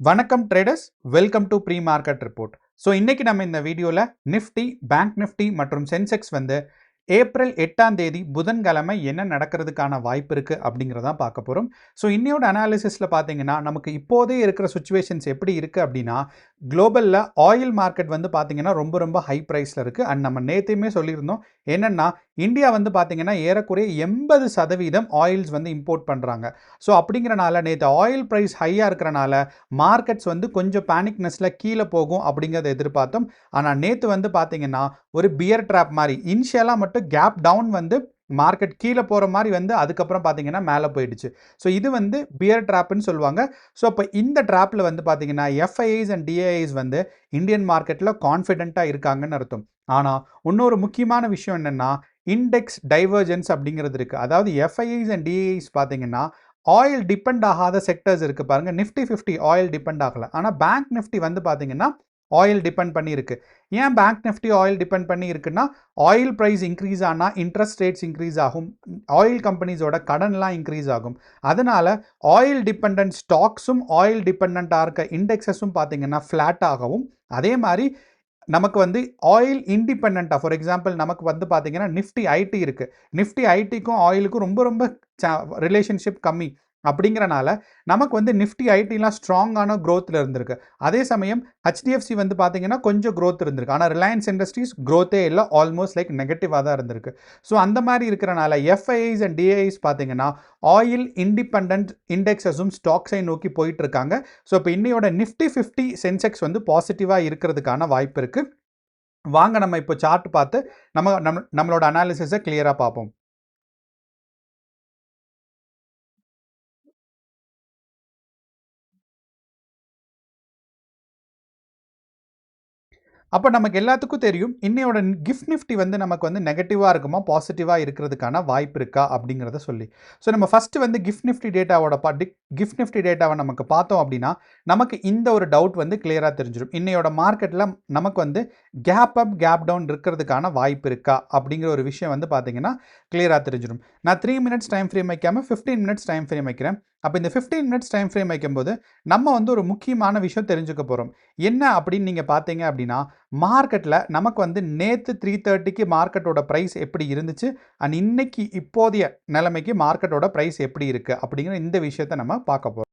வணக்கம் traders, welcome to pre market report. So இன்னைக்கு நம்ம இந்த வீடியோவில் நிஃப்டி, பேங்க் நிஃப்டி மற்றும் சென்செக்ஸ் ஏப்ரல் 8ஆம் தேதி புதன்கிழமை என்ன நடக்கிறதுக்கான வாய்ப்பு இருக்குது அப்படிங்கிறத பார்க்க போகிறோம். ஸோ இன்னையோட அனாலிசிஸில் பார்த்தீங்கன்னா நமக்கு இப்போதே இருக்கிற சுச்சுவேஷன்ஸ் எப்படி இருக்குது அப்படின்னா, குளோபலில் ஆயில் மார்க்கெட் பார்த்தீங்கன்னா ரொம்ப ரொம்ப ஹை ப்ரைஸில் இருக்குது. அண்ட் நம்ம நேற்றையுமே சொல்லியிருந்தோம் என்னென்னா, இந்தியா பார்த்தீங்கன்னா ஏறக்குறைய 80% ஆயில்ஸ் இம்போர்ட் பண்ணுறாங்க. ஸோ அப்படிங்கிறனால நேற்று ஆயில் ப்ரைஸ் ஹையாக இருக்கிறனால மார்க்கெட்ஸ் கொஞ்சம் பேனிக்னஸில் கீழே போகும் அப்படிங்கிறத எதிர்பார்த்தோம். ஆனால் நேற்று பார்த்தீங்கன்னா ஒரு பியர் ட்ராப் மாதிரி இனிஷியலாக மட்டும் கேப் டவுன் மார்க்கெட் கீழே போகிற மாதிரி அதுக்கப்புறம் பார்த்தீங்கன்னா மேலே போயிடுச்சு. ஸோ இது பியர் ட்ராப்னு சொல்லுவாங்க. ஸோ இப்போ இந்த ட்ராப்பில் பார்த்தீங்கன்னா எஃப்ஐஐஸ் அண்ட் டிஐஐஸ் இந்தியன் மார்க்கெட்டில் கான்ஃபிடென்ட்டாக இருக்காங்கன்னு அர்த்தம். ஆனால் இன்னொரு முக்கியமான விஷயம் என்னென்னா, இண்டெக்ஸ் டைவர்ஜென்ஸ் அப்படிங்கிறது இருக்குது. அதாவது எஃப்ஐஐஸ் அண்ட் டிஐஐஸ் பார்த்தீங்கன்னா ஆயில் டிபெண்ட் ஆகாத செக்டர்ஸ் இருக்குது பாருங்கள். நிஃப்டி 50 ஆயில் டிபெண்ட் ஆகலை. ஆனால் பேங்க் நிஃப்டி பார்த்தீங்கன்னா ஆயில் டிபெண்ட் பண்ணி இருக்கு. ஏன் பேங்க் நிஃப்டி ஆயில் டிபெண்ட் பண்ணி இருக்குன்னா, ஆயில் ப்ரைஸ் இன்க்ரீஸ் ஆனால் இன்ட்ரெஸ்ட் ரேட்ஸ் இன்க்ரீஸ் ஆகும், ஆயில் கம்பெனிஸோட கடன்லாம் இன்க்ரீஸ் ஆகும். அதனால ஆயில் டிபெண்ட் ஸ்டாக்ஸும் ஆயில் டிபெண்ட்டாக இருக்க இண்டெக்ஸஸும் பார்த்தீங்கன்னா ஃப்ளாட் ஆகவும், அதே மாதிரி நமக்கு ஆயில் இண்டிபெண்ட்டாக ஃபார் எக்ஸாம்பிள் நமக்கு பார்த்தீங்கன்னா நிஃப்டி ஐடி இருக்குது. நிஃப்டி ஐடிக்கும் ஆயிலுக்கும் ரொம்ப ரொம்ப ரிலேஷன்ஷிப் கம்மி. அப்படிங்கிறனால நமக்கு நிஃப்டி ஐடிலாம் ஸ்ட்ராங்கான க்ரோத்தில் இருந்திருக்கு. அதே சமயம் ஹெச்டிஎஃப்சி பார்த்தீங்கன்னா கொஞ்சம் க்ரோத் இருந்திருக்கு. ஆனால் ரிலையன்ஸ் இண்டஸ்ட்ரீஸ் க்ரோத்தே இல்லை, ஆல்மோஸ்ட் லைக் நெகட்டிவாக தான் இருந்திருக்கு. ஸோ அந்த மாதிரி இருக்கிறனால எஃப்ஐஐஸ் அண்ட் டிஐஐஸ் பார்த்தீங்கன்னா ஆயில் இண்டிபெண்ட் இண்டெக்ஸஸும் ஸ்டாக்ஸை நோக்கி போயிட்டு இருக்காங்க. ஸோ இப்போ இன்னையோட நிஃப்டி 50 சென்செக்ஸ் பாசிட்டிவாக இருக்கிறதுக்கான வாய்ப்பு இருக்குது. வாங்க நம்ம இப்போ சார்ட் பார்த்து நம்மளோட அனாலிசிஸை கிளியராக பார்ப்போம். அப்போ நமக்கு எல்லாத்துக்கும் தெரியும் இன்னையோட கிஃப்ட் நிஃப்டி நமக்கு நெகட்டிவாக இருக்குமா பாசிட்டிவாக இருக்கிறதுக்கான வாய்ப்பு இருக்கா அப்படிங்கிறத சொல்லி. ஸோ நம்ம ஃபஸ்ட்டு கிஃப்ட் நிஃப்டி டேட்டாவோட கிஃப்ட் நிஃப்டி டேட்டாவை நமக்கு பார்த்தோம் அப்படின்னா நமக்கு இந்த ஒரு டவுட் கிளியராக தெரிஞ்சிடும். இன்னையோட மார்க்கெட்டில் நமக்கு கேப் அப் கேப் டவுன் இருக்கிறதுக்கான வாய்ப்பு இருக்கா அப்படிங்கிற ஒரு விஷயம் பார்த்தீங்கன்னா கிளியராக தெரிஞ்சிடும். நான் 3 மினிட்ஸ் டைம் ஃப்ரேம் வைக்காமல் 15 மினிட்ஸ் டைம் ஃப்ரேம் வைக்கிறேன். அப்போ இந்த 15 மினிட்ஸ் டைம் ஃப்ரேம் வைக்கும்போது நம்ம ஒரு முக்கியமான விஷயம் தெரிஞ்சுக்க போகிறோம். என்ன அப்படின்னு நீங்கள் பார்த்தீங்க அப்படின்னா, மார்க்கெட்டில் நமக்கு நேற்று 3:30க்கு மார்க்கெட்டோட ப்ரைஸ் எப்படி இருந்துச்சு, அண்ட் இன்னைக்கு இப்போதைய நிலைமைக்கு மார்க்கெட்டோட ப்ரைஸ் எப்படி இருக்குது அப்படிங்கிற இந்த விஷயத்தை நம்ம பார்க்க போகிறோம்.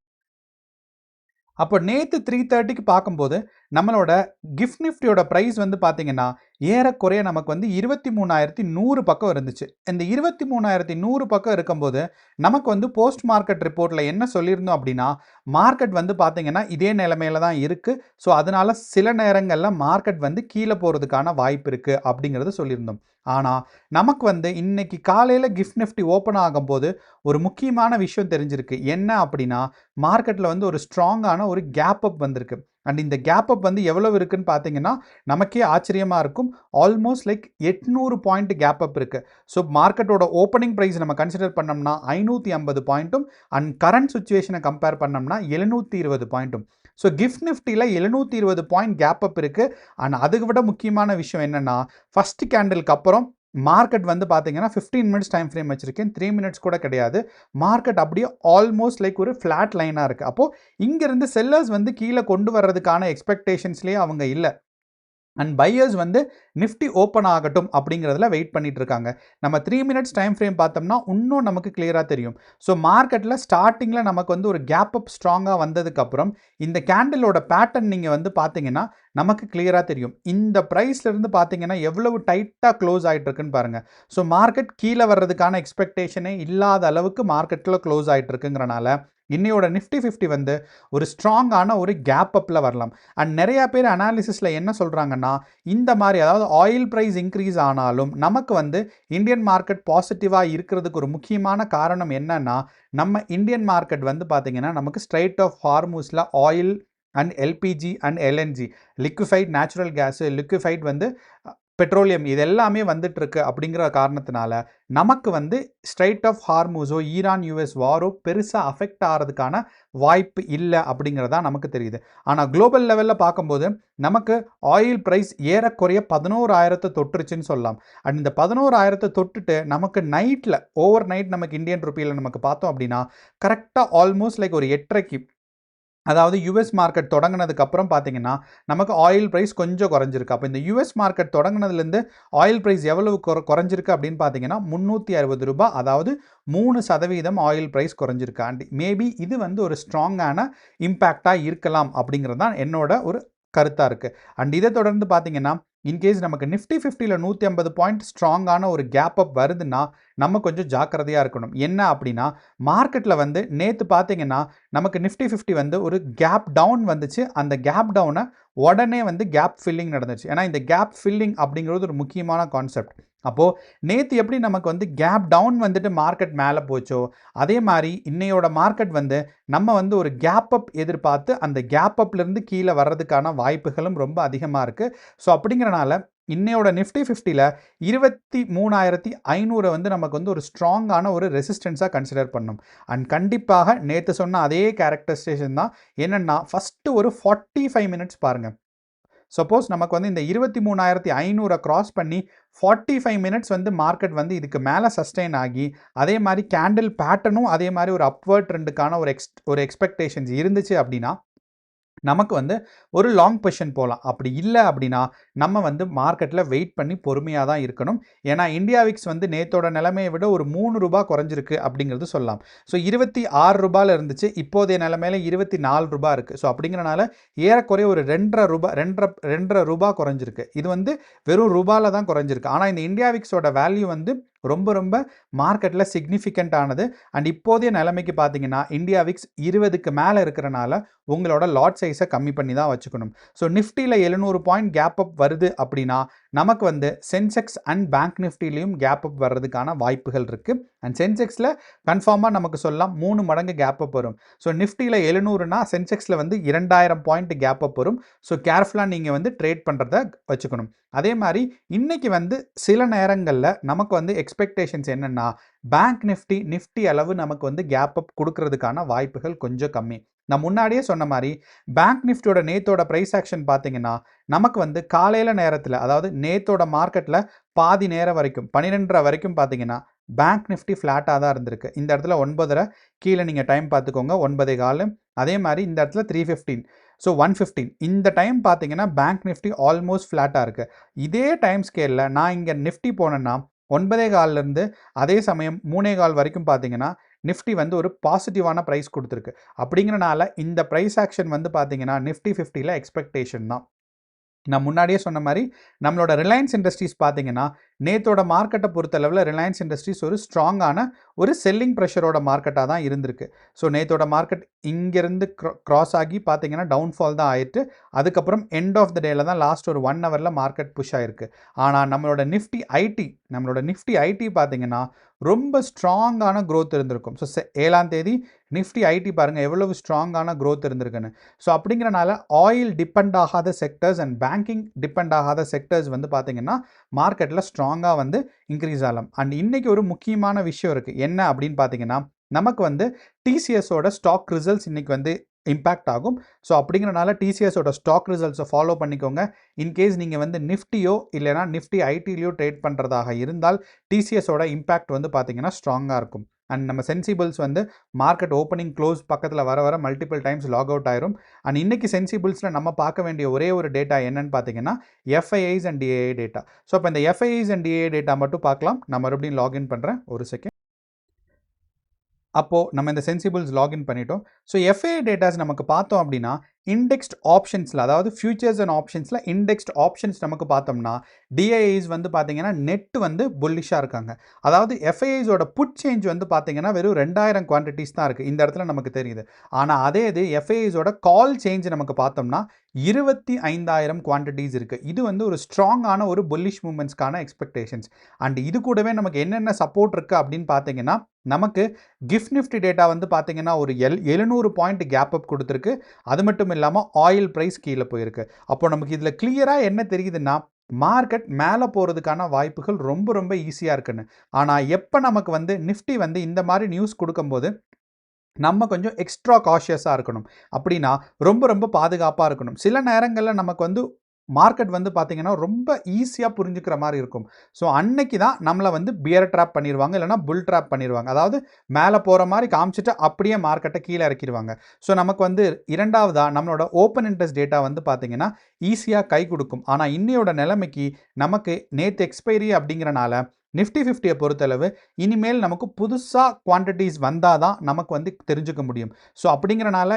அப்போ நேற்று 3:30க்கு பார்க்கும்போது நம்மளோட கிஃப்ட் நிஃப்டியோட ப்ரைஸ் பார்த்தீங்கன்னா ஏறக்குறைய நமக்கு 23,100 பக்கம் இருந்துச்சு. இந்த 23,100 பக்கம் இருக்கும்போது நமக்கு போஸ்ட் மார்க்கெட் ரிப்போர்ட்டில் என்ன சொல்லியிருந்தோம் அப்படின்னா, மார்க்கெட் பார்த்தீங்கன்னா இதே நிலைமையில தான் இருக்குது. ஸோ அதனால சில நேரங்களில் மார்க்கெட் கீழே போகிறதுக்கான வாய்ப்பு இருக்குது அப்படிங்கிறது சொல்லியிருந்தோம். ஆனால் நமக்கு இன்னைக்கு காலையில் கிஃப்ட் நிஃப்டி ஓப்பன் ஆகும்போது ஒரு முக்கியமான விஷயம் தெரிஞ்சிருக்கு. என்ன அப்படின்னா, மார்க்கெட்டில் ஒரு ஸ்ட்ராங்கான ஒரு கேப் அப் வந்திருக்கு. அண்ட் இந்த கேப் அப் எவ்வளவு இருக்குன்னு பார்த்தீங்கன்னா நமக்கே ஆச்சரியமாக இருக்கும். Almost like 800 point gap up இருக்குது. ஸோ மார்க்கெட்டோட ஓப்பனிங் ப்ரைஸ் நம்ம கன்சிடர் பண்ணோம்னா 550 பாயிண்ட்டும், அண்ட் கரண்ட் சுச்சுவேஷனை கம்பேர் பண்ணோம்னா 720 பாயிண்ட்டும். ஸோ கிஃப்ட் நிஃப்டியில் 720 பாயிண்ட் கேப் அப் இருக்குது. அண்ட் அதை விட முக்கியமான விஷயம் என்னென்னா, ஃபஸ்ட் கேண்டிலுக்கு அப்புறம் மார்க்கெட் பார்த்தீங்கன்னா 15 மினிட்ஸ் டைம் ஃப்ரேம் வச்சுருக்கேன், 3 மினிட்ஸ் கூட கிடையாது. மார்க்கெட் அப்படியே ஆல்மோஸ்ட் லைக் ஒரு ஃப்ளாட் லைனாக இருக்குது. அப்போது இங்கேருந்து செல்லர்ஸ் கீழே கொண்டு வர்றதுக்கான எக்ஸ்பெக்டேஷன்ஸ்லேயே அவங்க இல்லை. அண்ட் பையர்ஸ் நிஃப்டி ஓப்பன் ஆகட்டும் அப்படிங்கிறதுல வெயிட் பண்ணிட்டு இருக்காங்க. நம்ம 3 மினிட்ஸ் டைம் ஃப்ரேம் பார்த்தோம்னா இன்னும் நமக்கு கிளியராக தெரியும். ஸோ மார்க்கெட்டில் ஸ்டார்டிங்கில் நமக்கு ஒரு கேப் அப் ஸ்ட்ராங்காக வந்ததுக்கப்புறம் இந்த கேண்டிலோட பேட்டர்ன் நீங்கள் பார்த்தீங்கன்னா நமக்கு கிளியராக தெரியும். இந்த ப்ரைஸ்லேருந்து பார்த்தீங்கன்னா எவ்வளவு டைட்டாக க்ளோஸ் ஆகிட்டு இருக்குன்னு பாருங்கள். ஸோ மார்க்கெட் கீழே வர்றதுக்கான எக்ஸ்பெக்டேஷனே இல்லாத அளவுக்கு மார்க்கெட்டில் க்ளோஸ் ஆகிட்டு இருக்குங்கிறனால இன்னையோட நிஃப்டி 50 ஒரு ஸ்ட்ராங்கான ஒரு கேப் அப்பில் வரலாம். அண்ட் நிறையா பேர் அனாலிசிஸில் என்ன சொல்கிறாங்கன்னா, இந்த மாதிரி அதாவது ஆயில் ப்ரைஸ் இன்க்ரீஸ் ஆனாலும் நமக்கு இந்தியன் மார்க்கெட் பாசிட்டிவாக இருக்கிறதுக்கு ஒரு முக்கியமான காரணம் என்னன்னா, நம்ம இந்தியன் மார்க்கெட் பார்த்தீங்கன்னா நமக்கு ஸ்ட்ரைட் ஆஃப் ஹார்மூஸில் oil and LPG and LNG liquefied natural gas, liquefied petroleum இது எல்லாமே வந்துட்டுருக்கு. அப்படிங்கிற காரணத்தினால நமக்கு ஸ்ட்ரைட் ஆஃப் ஹார்மூஸோ ஈரான் யூஎஸ் வாரோ பெருசாக அஃபெக்ட் ஆகிறதுக்கான வாய்ப்பு இல்லை அப்படிங்கிறதா நமக்கு தெரியுது. ஆனால் குளோபல் லெவலில் பார்க்கும்போது நமக்கு ஆயில் ப்ரைஸ் ஏறக்குறைய 11,000 தொட்டுருச்சுன்னு சொல்லலாம். அண்ட் இந்த 11,000 தொட்டுட்டு நமக்கு நைட்டில் ஓவர் நைட் நமக்கு இந்தியன் ருப்பியில் நமக்கு பார்த்தோம் அப்படின்னா கரெக்டாக ஆல்மோஸ்ட் லைக் ஒரு 8:30க்கு அதாவது யுஎஸ் மார்க்கெட் தொடங்குனதுக்கப்புறம் பார்த்தீங்கன்னா, நமக்கு ஆயில் பிரைஸ் கொஞ்சம் குறைஞ்சிருக்கு. அப்போ இந்த யுஎஸ் மார்க்கெட் தொடங்குனதுலேருந்து ஆயில் பிரைஸ் எவ்வளவு குறைஞ்சிருக்கு அப்படின்னு பார்த்தீங்கன்னா, ரூ. 360 அதாவது 3% ஆயில் பிரைஸ் குறைஞ்சிருக்கு. அண்ட் மேபி இது வந்து ஒரு ஸ்ட்ராங்கான இம்பேக்ட்டா இருக்கலாம் அப்படிங்கிறது தான் என்னோட ஒரு கருத்தா இருக்கு. அண்ட் இத தொடர்ந்து பார்த்தீங்கன்னா, இன்கேஸ் நமக்கு நிஃப்டி 50ல 150 பாயிண்ட் ஸ்ட்ராங்கான ஒரு கேப் அப் வருதுன்னா, நம்ம கொஞ்சம் ஜாக்கிரதையா இருக்கணும். என்ன அப்படின்னா, மார்க்கெட்ல வந்து நேத்து பார்த்தீங்கன்னா, நமக்கு நிஃப்டி 50 வந்து ஒரு கேப் டவுன் வந்துச்சு. அந்த கேப் டவுன உடனே வந்து கேப் ஃபில்லிங் நடந்துச்சு. ஏன்னா இந்த கேப் ஃபில்லிங் அப்படிங்கிறது ஒரு முக்கியமான கான்செப்ட். அப்போ நேத்து எப்படி நமக்கு வந்து கேப் டவுன் வந்துட்டு மார்க்கெட் மேல போச்சோ, அதே மாரி இன்னையோட மார்க்கெட் வந்து நம்ம வந்து ஒரு கேப் அப் எதிர்பார்த்து அந்த கேப் அப்லேருந்து கீழ வர்றதுக்கான வாய்ப்புகளும் ரொம்ப அதிகமா இருக்கு. ஸோ அப்படிங்கிறனால இன்னையோட நிஃப்டி 50ல 23,500 வந்து நமக்கு வந்து ஒரு ஸ்ட்ராங்கான ஒரு ரெசிஸ்டன்ஸா கன்சிடர் பண்ணணும். அண்ட் கண்டிப்பாக நேத்து சொன்ன அதே கேரக்டரைசேஷன் தான். என்னன்னா, ஃபர்ஸ்ட்டு ஒரு 45 மினிட்ஸ் பாருங்க. சப்போஸ் நமக்கு வந்து இந்த 23,500 கிராஸ் பண்ணி 45 மினிட்ஸ் வந்து மார்க்கெட் வந்து இதுக்கு மேல சஸ்டெயின் ஆகி, அதே மாரி கேண்டில் பேட்டர்னும் அதே மாரி ஒரு அப்வர்ட் ட்ரெண்டுக்கான ஒரு எக்ஸ்பெக்டேஷன்ஸ் இருந்துச்சு அப்படின்னா, நமக்கு வந்து ஒரு லாங் பொசிஷன் போலாம். அப்படி இல்ல அப்படின்னா, நம்ம வந்து மார்க்கெட்ல வெயிட் பண்ணி பொறுமையா தான் இருக்கணும். ஏன்னா இந்தியா விக்ஸ் வந்து நேத்தோட நிலைமைய விட ஒரு ரூ. 3 குறைஞ்சிருக்கு அப்படிங்கிறது சொல்லலாம். ஸோ ரூ. 26ல இருந்துச்சு. இப்போதைய நிலைமையில ரூ. 24 இருக்கு. ஸோ அப்படிங்கிறனால ஏறக்குறைய ஒரு ரூ. 2.5 குறைஞ்சிருக்கு. இது வந்து வெறும் ரூபால தான் குறைஞ்சிருக்கு. ஆனா இந்த இந்தியா விக்ஸோட வேல்யூ வந்து ரொம்ப மார்க்கெட்ல சிக்னிஃபிகன்ட் ஆனது. அண்ட் இப்போதைய நிலைமைக்கு பார்த்தீங்கன்னா, இந்தியா விக்ஸ் 20க்கு மேல இருக்கிறனால உங்களோட லாட் சைஸை கம்மி பண்ணி தான் வச்சுக்கணும். ஸோ நிஃப்டியில் 700 பாயிண்ட் கேப் அப் வருது அப்படின்னா, நமக்கு வந்து சென்செக்ஸ் அண்ட் பேங்க் நிஃப்டிலையும் கேப் அப் வர்றதுக்கான வாய்ப்புகள் இருக்குது. அண்ட் சென்செக்ஸில் கன்ஃபார்மாக நமக்கு சொல்லலாம் 3 மடங்கு கேப் அப் வரும். ஸோ நிஃப்டியில் 700னா சென்செக்ஸில் வந்து 2000 பாயிண்ட் கேப் அப் வரும். ஸோ கேர்ஃபுல்லாக நீங்கள் வந்து ட்ரேட் பண்ணுறத வச்சுக்கணும். அதே மாதிரி இன்னைக்கு வந்து சில நேரங்களில் நமக்கு வந்து எக்ஸ்பெக்டேஷன்ஸ் என்னென்னா, பேங்க் நிஃப்டி அளவு நமக்கு வந்து கேப் அப் கொடுக்கறதுக்கான வாய்ப்புகள் கொஞ்சம் கம்மி. நான் முன்னாடியே சொன்ன மாதிரி பேங்க் நிஃப்டியோட நேத்தோட ப்ரைஸ் ஆக்ஷன் பார்த்தீங்கன்னா, நமக்கு வந்து காலையில் நேரத்தில், அதாவது நேத்தோட மார்க்கெட்டில் பாதி நேரம் வரைக்கும் 12:30 வரைக்கும் பார்த்தீங்கன்னா, பேங்க் நிஃப்டி ஃப்ளாட்டாக தான் இருந்திருக்கு. இந்த இடத்துல 9:30 கீழே நீங்கள் டைம் பார்த்துக்கோங்க, 9:15. அதே மாதிரி இந்த இடத்துல 3:15. ஸோ 1:15 இந்த டைம் பார்த்தீங்கன்னா பேங்க் நிஃப்டி ஆல்மோஸ்ட் ஃப்ளாட்டாக இருக்குது. இதே டைம் ஸ்கேலில் நான் இங்கே நிஃப்டி போனேன்னா 9:15லேருந்து அதே சமயம் 3:15 வரைக்கும் பார்த்தீங்கன்னா நிஃப்டி வந்து ஒரு பாசிட்டிவான ப்ரைஸ் கொடுத்துருக்கு. அப்படிங்கிறனால இந்த ப்ரைஸ் ஆக்ஷன் வந்து பார்த்தீங்கன்னா நிஃப்டி 50ல எக்ஸ்பெக்டேஷன் தான். நான் முன்னாடியே சொன்ன மாதிரி நம்மளோட ரிலையன்ஸ் இண்டஸ்ட்ரீஸ் பார்த்தீங்கன்னா, நேத்தோட மார்க்கெட்டை பொறுத்தளவில் ரிலையன்ஸ் இண்டஸ்ட்ரீஸ் ஒரு ஸ்ட்ராங்கான ஒரு செல்லிங் ப்ரெஷரோட மார்க்கெட்டாக தான் இருந்திருக்கு. ஸோ நேத்தோட மார்க்கெட் இங்கேருந்து கிராஸ் ஆகி பார்த்தீங்கன்னா டவுன்ஃபால் தான் ஆயிட்டு, அதுக்கப்புறம் எண்ட் ஆஃப் த டேல தான் லாஸ்ட் ஒரு 1 ஹவரில் மார்க்கெட் புஷ் ஆயிருக்கு. ஆனால் நம்மளோட நிஃப்டி ஐடி பார்த்தீங்கன்னா ரொம்ப ஸ்ட்ராங்கான க்ரோத் இருந்திருக்கும். ஸோ 7ஆம் தேதி நிஃப்டி ஐடி பாருங்கள் எவ்வளவு ஸ்ட்ராங்கான க்ரோத் இருந்திருக்குன்னு. ஸோ அப்படிங்கிறனால ஆயில் டிபெண்ட் ஆகாத செக்டர்ஸ் அண்ட் பேங்கிங் டிபெண்ட் ஆகாத செக்டர்ஸ் வந்து பார்த்தீங்கன்னா மார்க்கெட்டில் ஸ்ட்ராங்காக வந்து இன்க்ரீஸ் ஆகலாம். அண்ட் இன்றைக்கி ஒரு முக்கியமான விஷயம் இருக்குது. என்ன அப்படின்னு பார்த்தீங்கன்னா, நமக்கு வந்து டிசிஎஸோட ஸ்டாக் ரிசல்ட்ஸ் இன்றைக்கி வந்து இம்பேக்ட் ஆகும். ஸோ அப்படிங்கிறனால டிசிஎஸோட ஸ்டாக் ரிசல்ட்ஸை ஃபாலோ பண்ணிக்கோங்க. இன்கேஸ் நீங்கள் வந்து நிஃப்டியோ இல்லைனா நிஃப்டி ஐடிலையோ ட்ரேட் பண்ணுறதாக இருந்தால் டிசிஎஸோட இம்பேக்ட் வந்து பார்த்தீங்கன்னா ஸ்ட்ராங்காக இருக்கும். அண்ட் நம்ம சென்சிபிள்ஸ் வந்து மார்க்கெட் ஓப்பனிங் க்ளோஸ் பக்கத்தில் வர மல்டிபிள் டைம்ஸ் லாக் அவுட் ஆயிரும். அண்ட் இன்றைக்கி சென்சிபிள்ஸில் நம்ம பார்க்க வேண்டிய ஒரே ஒரு டேட்டா என்னன்னு பார்த்தீங்கன்னா FIIs and DAA data. So இப்போ இந்த எஃப்ஐஐஸ் அண்ட் டிஏஏ டேட்டா மட்டும் பார்க்கலாம். நான் மறுபடியும் லாகின் பண்ணுறேன், ஒரு செகண்ட். அப்போது நம்ம இந்த சென்சிபிள்ஸ் லாகின் பண்ணிட்டோம். ஸோ எஃப்ஐஐ டேட்டாஸ் நமக்கு பார்த்தோம் அப்படின்னா இண்டெக்ஸ்ட் ஆப்ஷன்ஸில், அதாவது ஃபியூச்சர்ஸ் அண்ட் ஆப்ஷன்ஸில் இண்டெக்ஸ்ட் ஆப்ஷன்ஸ் நமக்கு பார்த்தோம்னா டிஐஐஸ் வந்து பார்த்தீங்கன்னா நெட் வந்து புல்லிஷாக இருக்காங்க. அதாவது எஃப்ஐஐஸோட புட் சேஞ்ச் வந்து பார்த்தீங்கன்னா வெறும் 2000 குவான்டிட்டிஸ் தான் இருக்குது. இந்த இடத்துல நமக்கு தெரியுது. ஆனால் அதே இது எஃப்ஐஐஸோட கால் சேஞ்ச் நமக்கு பார்த்தோம்னா 25,000 குவான்டிட்டிஸ் இருக்குது. இது வந்து ஒரு ஸ்ட்ராங்கான ஒரு புல்லிஷ் மூமெண்ட்ஸ்க்கான எக்ஸ்பெக்டேஷன்ஸ். அண்ட் இது கூடவே நமக்கு என்னென்ன சப்போர்ட் இருக்குது அப்படின்னு பார்த்தீங்கன்னா, நமக்கு கிஃப்ட் நிஃப்டி டேட்டா வந்து பார்த்தீங்கன்னா ஒரு 700 பாயிண்ட் கேப் அப் கொடுத்துருக்கு. அது மட்டும் இல்லாமல் ஆயில் ப்ரைஸ் கீழே போயிருக்கு. அப்போ நமக்கு இதில் கிளியராக என்ன தெரியுதுன்னா, மார்க்கெட் மேலே போகிறதுக்கான வாய்ப்புகள் ரொம்ப ஈஸியாக இருக்குன்னு. ஆனால் எப்போ நமக்கு வந்து நிஃப்டி வந்து இந்த மாதிரி நியூஸ் கொடுக்கும்போது நம்ம கொஞ்சம் எக்ஸ்ட்ரா காஷியஸாக இருக்கணும். அப்படின்னா ரொம்ப பாதுகாப்பாக இருக்கணும். சில நேரங்களில் நமக்கு வந்து மார்க்கெட் வந்து பார்த்தீங்கன்னா, ரொம்ப ஈஸியா புரிஞ்சுக்கிற மாரி இருக்கும். ஸோ, அன்னைக்கு தான் நம்மள வந்து பியர் ட்ராப் பண்ணிருவாங்க. இல்லன்னா புல் ட்ராப் பண்ணிருவாங்க. அதாவது மேல போற மாரி காமிச்சுட்டு, அப்படியே மார்க்கெட்ட கீழ இறக்கிருவாங்க. ஸோ, நமக்கு வந்து 2வதா நம்மளோட ஓப்பன் இன்ட்ரெஸ்ட் டேட்டா வந்து பார்த்தீங்கன்னா, ஈஸியா கை குடுக்கும். ஆனா, இன்னையோட நிலைமைக்கு நமக்கு நேத்து எக்ஸ்பைரி அப்படிங்கிறனால, நிஃப்டி 50ய பொறுத்தளவு, இனிமேல் நமக்கு புதுசா குவான்டிட்டீஸ் வந்தா தான் நமக்கு வந்து தெரிஞ்சுக்க முடியும். ஸோ, அப்படிங்கிறனால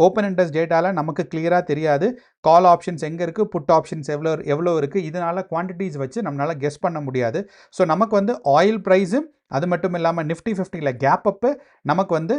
ஓப்பன் இன்ட்ரெஸ்ட் டேட்டால நமக்கு கிளியரா தெரியாது. கால் ஆப்ஷன்ஸ் எங்க இருக்கு, புட் ஆப்ஷன்ஸ் எவ்வளோ இருக்கு. இதனால குவான்டிட்டீஸ் வச்சு நம்மளால கெஸ் பண்ண முடியாது. ஸோ, நமக்கு வந்து ஆயில் பிரைஸு, அது மட்டும் இல்லாம நிஃப்டி 50ல கேப் அப்பு, நமக்கு வந்து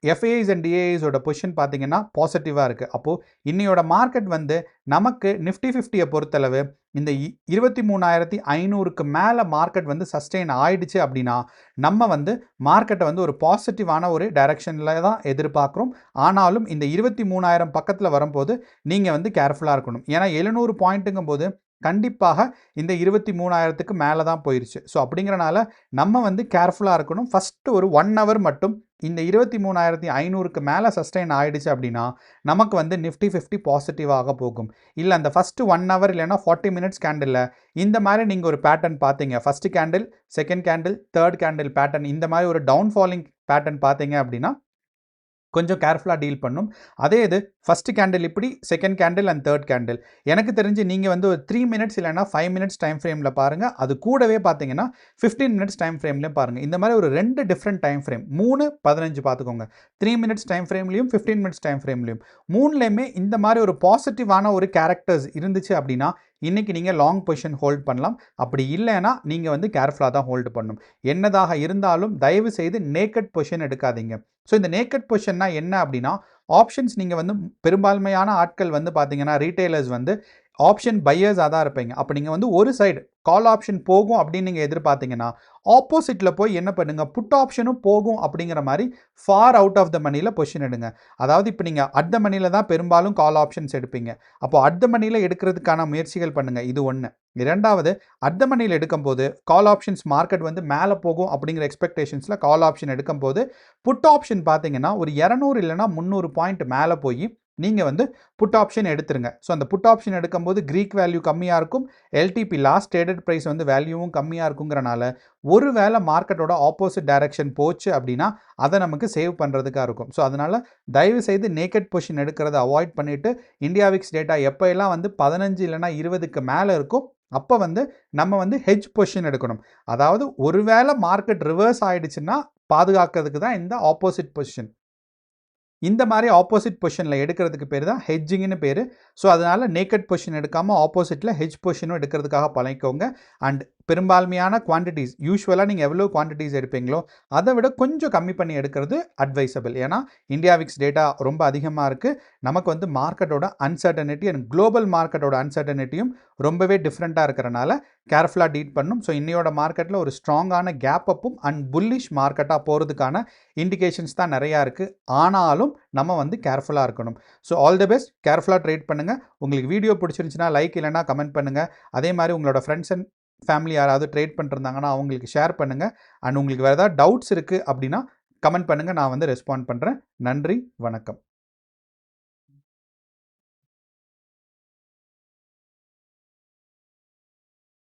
எஃப்ஐஐஸ் அண்ட் டிஐஐஸோட பொசிஷன் பார்த்தீங்கன்னா பாசிட்டிவா இருக்கு. அப்போ இன்னையோட மார்க்கெட் வந்து நமக்கு நிஃப்டி 50ய பொறுத்தளவு இந்த 23,500க்கு மேல மார்க்கெட் வந்து சஸ்டெயின் ஆயிடுச்சு அப்படின்னா, நம்ம வந்து மார்க்கெட்ட வந்து ஒரு பாசிட்டிவான ஒரு டைரக்ஷன்ல தான் எதிர்பார்க்கிறோம். ஆனாலும் இந்த 23,000 பக்கத்துல வரும்போது நீங்க வந்து கேர்ஃபுல்லா இருக்கணும். ஏன்னா 700 பாயிண்ட்டுங்கும்போது கண்டிப்பாக இந்த 23,000க்கு மேல தான் போயிருச்சு. ஸோ, அப்படிங்கிறனால நம்ம வந்து கேர்ஃபுல்லா இருக்கணும். ஃபர்ஸ்ட் ஒரு 1 ஹவர் மட்டும் இந்த 23,500க்கு மேல சஸ்டெயின் ஆயிடுச்சு அப்படின்னா, நமக்கு வந்து நிஃப்டி 50 பாசிட்டிவாக போகும். இல்ல அந்த ஃபர்ஸ்ட் 1 ஹவர் இல்லன்னா 40 மினிட்ஸ் கேண்டில்ல இந்த மாரி நீங்க ஒரு பேட்டர்ன் பார்த்தீங்க. First candle, second candle, third candle pattern இந்த மாரி ஒரு டவுன் ஃபாலிங் பேட்டர்ன் பார்த்தீங்க அப்படின்னா, கொஞ்சம் கேர்ஃபுல்லா டீல் பண்ணும். அதே இது ஃபர்ஸ்ட் கேண்டில் இப்படி, second candle and third candle. எனக்கு தெரிஞ்சு நீங்க வந்து ஒரு 3 மினிட்ஸ் இல்லன்னா 5 மினிட்ஸ் டைம் ஃப்ரேம்ல பாருங்க. அது கூடவே பார்த்தீங்கன்னா 15 மினிட்ஸ் டைம் ஃப்ரேம்லயும் பாருங்க. இந்த மாரி ஒரு 2 டிஃபரெண்ட் டைம் ஃப்ரேம் 3, 15 பார்த்துக்கோங்க. 3 மினிட்ஸ் டைம் ஃப்ரேம்லயும், 15 மினிட்ஸ் டைம் ஃப்ரேம்லயும் 3லயுமே இந்த மாரி ஒரு பாசிட்டிவான ஒரு கேரக்டர்ஸ் இருந்துச்சு அப்படின்னா, இன்னைக்கு நீங்க லாங் பொசிஷன் ஹோல்ட் பண்ணலாம். அப்படி இல்லைன்னா நீங்க வந்து கேர்ஃபுல்லா தான் ஹோல்ட் பண்ணணும். என்னதாக இருந்தாலும் தயவு செய்து நேக்கட் பொசிஷன் எடுக்காதீங்க. ஸோ, இந்த நேக்கட் பொசிஷன்னா என்ன அப்படின்னா, ஆப்ஷன்ஸ் நீங்க வந்து பெரும்பான்மையான ஆட்கள் வந்து பார்த்தீங்கன்னா, ரீட்டெயிலர்ஸ் வந்து ஆப்ஷன் பையர்ஸா தான் இருப்பீங்க. அப்ப நீங்க வந்து ஒரு சைடு கால் ஆப்ஷன் போகும் அப்படின்னு நீங்க எதிர்பார்த்தீங்கன்னா, ஆப்போசிட்ல போய் என்ன பண்ணுங்க, புட் ஆப்ஷனும் போகும் அப்படிங்கிற மாரி ஃபார் அவுட் ஆஃப் த மனில பொசிஷன் எடுங்க. அதாவது இப்ப நீங்க அட் த மனில தான் பெரும்பாலும் கால் ஆப்ஷன்ஸ் எடுப்பீங்க. அப்போ அட் த மனில எடுக்கிறதுக்கான முயற்சிகள் பண்ணுங்க. இது 1. 2வது அட் த மனில எடுக்கும்போது கால் ஆப்ஷன்ஸ் மார்க்கெட் வந்து மேல போகும் அப்படிங்கிற எக்ஸ்பெக்டேஷன்ஸ்ல கால் ஆப்ஷன் எடுக்கும்போது, புட் ஆப்ஷன் பார்த்தீங்கன்னா, ஒரு 200 இல்லன்னா 300 பாயிண்ட் மேல போயி, நீங்க வந்து புட் ஆப்ஷன் எடுத்துருங்க. ஸோ, அந்த புட் ஆப்ஷன் எடுக்கும்போது கிரீக் வேல்யூ கம்மியா இருக்கும். எல்டிபி லாஸ்ட் ட்ரேடட் பிரைஸ் வந்து வேல்யூவும் கம்மியா இருக்குங்கிறனால, ஒரு வேளை மார்க்கெட்டோட ஆப்போசிட் டைரக்ஷன் போச்சு அப்படின்னா, அத நமக்கு சேவ் பண்றதுக்கா இருக்கும். ஸோ, அதனால தயவு செய்து நேக்கட் பொசிஷன் எடுக்கிறத அவாய்ட் பண்ணிட்டு, இந்தியா விக்ஸ் டேட்டா எப்ப எல்லாம் வந்து 15 இல்லன்னா 20க்கு மேல இருக்கோ, அப்ப வந்து நம்ம வந்து ஹெட்ஜ் பொசிஷன் எடுக்கணும். அதாவது ஒருவேளை மார்க்கெட் ரிவர்ஸ் ஆயிடுச்சுன்னா, பாதுகாக்கிறதுக்கு தான் இந்த ஆப்போசிட் பொசிஷன். இந்த மாரி ஆப்போசிட் பொசிஷன்ல எடுக்கிறதுக்கு பேரு தான் ஹெட்ஜிங்ன்னு பேரு. ஸோ, அதனால நேக்கட் பொசிஷன் எடுக்காம ஆப்போசிட்ல ஹெட்ஜ் பொசிஷனும் எடுக்கிறதுக்காக பழகிக்கோங்க. அண்ட் பெரும்பான்மையான குவான்டிட்டீஸ் யூசுவலா நீங்க எவ்வளோ குவான்டிட்டீஸ் எடுப்பீங்களோ, அத விட கொஞ்சம் கம்மி பண்ணி எடுக்கிறது அட்வைசபிள். ஏன்னா, இந்தியா விக்ஸ் டேட்டா ரொம்ப அதிகமா இருக்கு. நமக்கு வந்து மார்க்கெட்டோட அன்சர்டனிட்டி அண்ட் குளோபல் மார்க்கெட்டோட அன்சர்டனிட்டியும் ரொம்பவே டிஃபரெண்ட்டா இருக்கிறனால, கேர்ஃபுல்லா டீல் பண்ணணும். ஸோ, இன்னையோட மார்க்கெட்ல ஒரு ஸ்ட்ராங்கான கேப் அப்பும் அண்ட் புல்லிஷ் மார்க்கெட்டா போறதுக்கான இண்டிகேஷன்ஸ் தான் நெறையா இருக்கு. ஆனாலும் நம்ம வந்து கேர்ஃபுல்லா இருக்கணும். So, all the best. கேர்ஃபுல்லா ட்ரேட் பண்ணுங்க. உங்களுக்கு வீடியோ பிடிச்சிருந்துச்சுன்னா லைக் இல்லன்னா கமெண்ட் பண்ணுங்க. அதே மாரி உங்களோட ஃப்ரெண்ட்ஸ் அண்ட் ஃபேமிலி யாராவது ட்ரேட் பண்ணிருந்தாங்கன்னா, அவங்களுக்கு ஷேர் பண்ணுங்க. அண்ட் உங்களுக்கு வேற ஏதாவது டவுட்ஸ் இருக்கு அப்படின்னா, கமெண்ட் பண்ணுங்க. நான் வந்து ரெஸ்பாண்ட் பண்றேன். நன்றி, வணக்கம்.